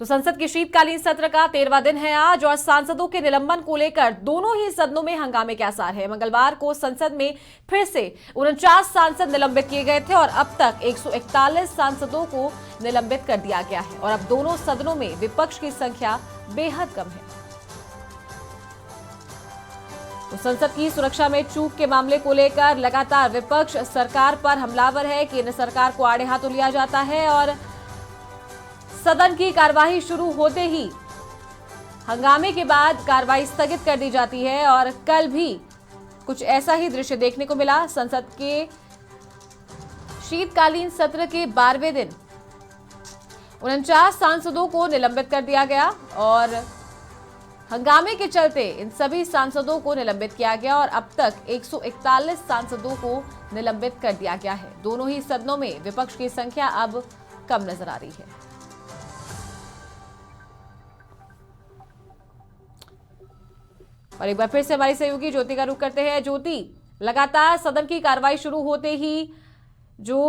तो संसद के शीतकालीन सत्र का 13वां दिन है आज और सांसदों के निलंबन को लेकर दोनों ही सदनों में हंगामे के आसार है। मंगलवार को संसद में फिर से 49 सांसद निलंबित किए गए थे और अब तक 141 सांसदों को निलंबित कर दिया गया है और अब दोनों सदनों में विपक्ष की संख्या बेहद कम है। तो संसद की सुरक्षा में चूक के मामले को लेकर लगातार विपक्ष सरकार पर हमलावर है। केंद्र सरकार को आड़े हाथों लिया जाता है और सदन की कार्यवाही शुरू होते ही हंगामे के बाद कार्रवाई स्थगित कर दी जाती है और कल भी कुछ ऐसा ही दृश्य देखने को मिला। संसद के शीतकालीन सत्र के 12वें दिन 49 सांसदों को निलंबित कर दिया गया और हंगामे के चलते इन सभी सांसदों को निलंबित किया गया और अब तक 141 सांसदों को निलंबित कर दिया गया है। दोनों ही सदनों में विपक्ष की संख्या अब कम नजर आ रही है। और एक बार फिर से हमारी सहयोगी ज्योति का रुख करते हैं। ज्योति, लगातार सदन की कार्रवाई शुरू होते ही जो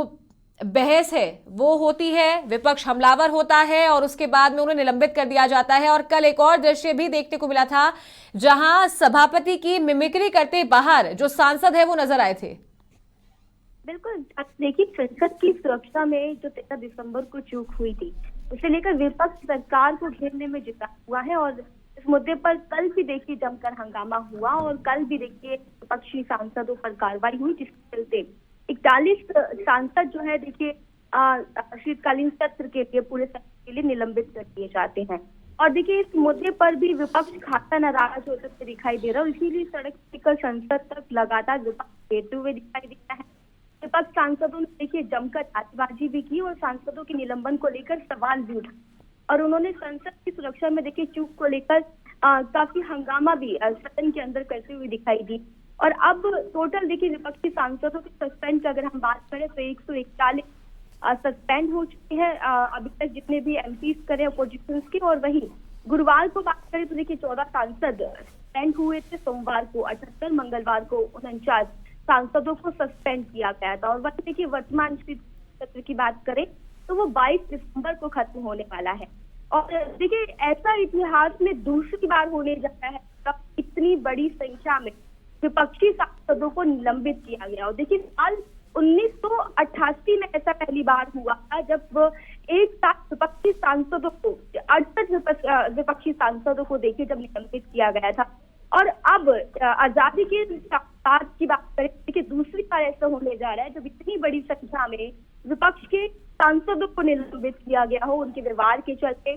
बहस है वो होती है, विपक्ष हमलावर होता है और उसके बाद में उन्हें निलंबित कर दिया जाता है। और कल एक और दृश्य भी देखने को मिला था जहां सभापति की मिमिक्री करते बाहर जो सांसद है वो नजर आए थे। बिल्कुल, देखिए संसद की सुरक्षा में जो 13 दिसंबर को चूक हुई थी उसे लेकर विपक्ष सरकार को घेरने में जुटा हुआ है और इस मुद्दे पर कल भी देखिए जमकर हंगामा हुआ और कल भी देखिए विपक्षी सांसदों पर कार्रवाई हुई, जिसके चलते 41 सांसद जो है देखिए शीतकालीन सत्र के लिए पूरे सत्र के लिए निलंबित कर दिए जाते हैं। और देखिए इस मुद्दे पर भी विपक्ष खासा नाराज होते हुए दिखाई दे रहा है और इसीलिए सड़क से लेकर संसद तक लगातार विपक्ष घेरते हुए दिखाई देता है। विपक्ष सांसदों ने देखिए जमकर नारेबाजी भी की और सांसदों के निलंबन को लेकर सवाल भी उठाए और उन्होंने संसद की सुरक्षा में देखिए चूक को लेकर काफी हंगामा भी सदन के अंदर करते हुए दिखाई दी। और अब टोटल देखिए विपक्षी सांसदों के सस्पेंड की अगर हम बात करें तो 141 सस्पेंड हो चुके हैं अभी तक जितने भी एमपीज करे अपोजिशन के। और वही गुरुवार को बात करें तो देखिए 14 सांसद सस्पेंड हुए थे सोमवार को 78, मंगलवार को 49 सांसदों को सस्पेंड किया गया था। और वही देखिए वर्तमान सत्र की बात करें तो वो 22 दिसंबर को खत्म होने वाला है। और देखिए ऐसा इतिहास में दूसरी बार होने जा रहा है तब इतनी बड़ी संख्या में विपक्षी सांसदों को निलंबित किया गया। और देखिए साल 1988 में ऐसा पहली बार हुआ था जब एक साथ विपक्षी सांसदों को 68 विपक्षी सांसदों को देखिए जब निलंबित किया गया था। और अब आजादी के बाद की बात करें देखिए दूसरी बार ऐसा होने जा रहा है जब इतनी बड़ी संख्या में विपक्ष के सांसदों को निलंबित किया गया हो उनके व्यवहार के चलते,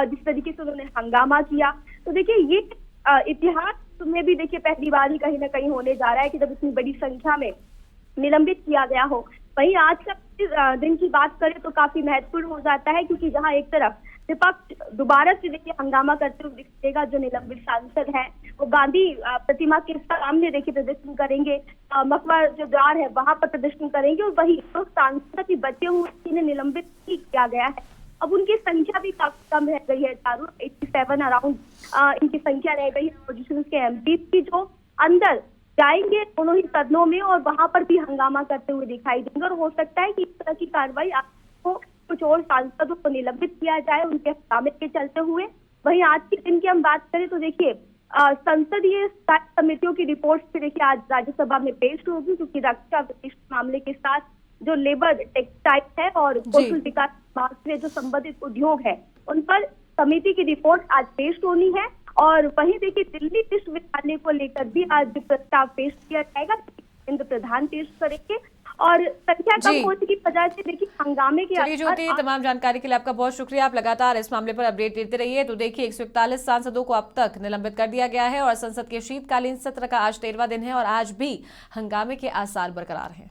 जिस तरीके से उन्होंने हंगामा किया। तो देखिए ये इतिहास में भी देखिए पहली बार ही कहीं ना कहीं होने जा रहा है कि जब इतनी बड़ी संख्या में निलंबित किया गया हो। वहीं आज का दिन की बात करें तो काफी महत्वपूर्ण हो जाता है क्योंकि जहां एक तरफ विपक्ष दोबारा से देखिए हंगामा करते हुए दिखेगा, जो निलंबित सांसद है वो गांधी प्रतिमा के सामने देखिए प्रदर्शन करेंगे, मकवा जो द्वार है वहां पर प्रदर्शन करेंगे। और वही तो सांसद की बचे हुए जिन्हें निलंबित नहीं किया गया है अब उनकी संख्या भी काफी कम रह गई है, 87 अराउंड इनकी संख्या रह गई है अपोजिशन के एमपी की, जो अंदर जाएंगे दोनों ही सदनों में और वहां पर भी हंगामा करते हुए दिखाई देंगे। और हो सकता है कि इस तरह की कार्रवाई आपको कुछ और सांसदों को निलंबित किया जाए उनके हंगामे के चलते हुए। वहीं आज के दिन की हम बात करें तो देखिए संसदीय समितियों की रिपोर्ट भी देखिए आज राज्यसभा में पेश होगी, क्योंकि रक्षा विशिष्ट मामले के साथ जो लेबर, टेक्सटाइल है और कौशल विकास से जो संबंधित उद्योग है उन पर समिति की रिपोर्ट आज पेश होनी है। और वहीं देखिए दिल्ली विश्वविद्यालय को लेकर भी आज प्रस्ताव पेश किया जाएगा, केंद्र प्रधान पेश करेंगे। और संख्या कम होने की वजह से देखिए हंगामे के चलिए ज्योति, तमाम जानकारी के लिए आपका बहुत शुक्रिया। आप लगातार इस मामले पर अपडेट देते रहिए। तो देखिए 141 सांसदों को अब तक निलंबित कर दिया गया है और संसद के शीतकालीन सत्र का आज 13वां दिन है और आज भी हंगामे के आसार बरकरार हैं।